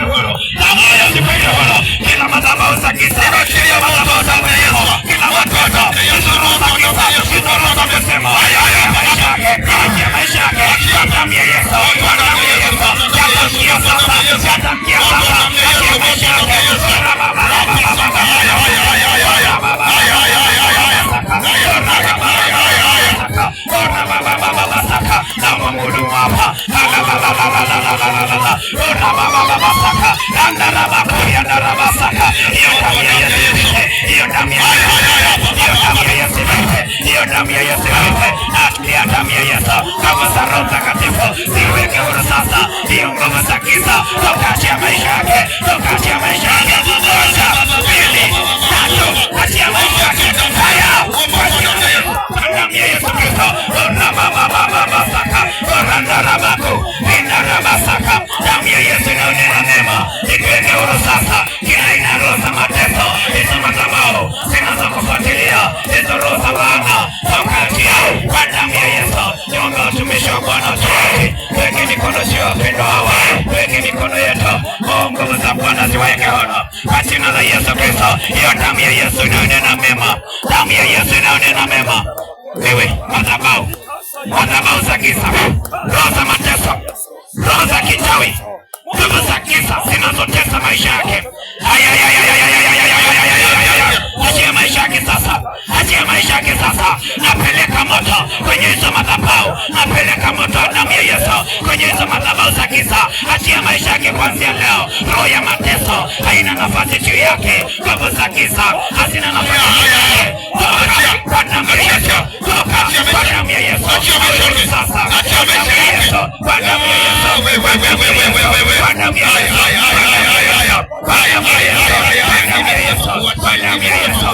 huru. Damu ya Yesu iweke huru. Kila madhabahu za giza, kila madhabahu za Yesu, kila watoto, hizo roho za giza, hizo roho za kusema maisha yake, damu ya Yesu, damu ya Yesu, yatamkia sasa, yatamkia sasa, katika maisha yake. Hiyo damu ya Yesu, achilia damu ya Yesu, kama Roho Mtakatifu ziweke huru sasa. Hiyo nguvu za giza toka maisha yake, toka maisha yake, pili, tatu, achia maisha yake. Haya, damu ya Yesu Kristo, damu ya Yesu inaonena mema, ikiweke huru sasa. Kila aina roho za mateso, hizo madhabahu zinazokufuatilia, hizo roho za laana, toka yao kwa damu ya Yesu. Niombe utumishi wa Bwana tuweke, weke mikono juu wapendwa hawa, weke mikono yetu, nguvu za Bwana ziweke huru kwa jina la Yesu Kristo. Hiyo damu ya Yesu inaonena mema, damu ya Yesu inaonena mema. Wewe madhabahu za giza, roho za mateso, roho za kichawi, nguvu za giza zinazotesa maisha yake, achia maisha yake sasa, achia maisha yake sasa. Napeleka moto kwenye hizo madhabahu, napeleka moto damu ya Yesu kwenye hizo madhabahu za giza. Achia maisha yake kuanzia leo. Roho ya mateso haina nafasi juu yake, nguvu za giza hazina nafasi juu yake. Kwa damu ya Yesu, toka kwa damu ya Yesu sasa, kwa damu ya Yesu, kwa damu ya Yesu, kwa damu ya Yesu, kwa damu ya Yesu, kwa damu ya Yesu, kwa damu ya Yesu, kwa damu ya Yesu.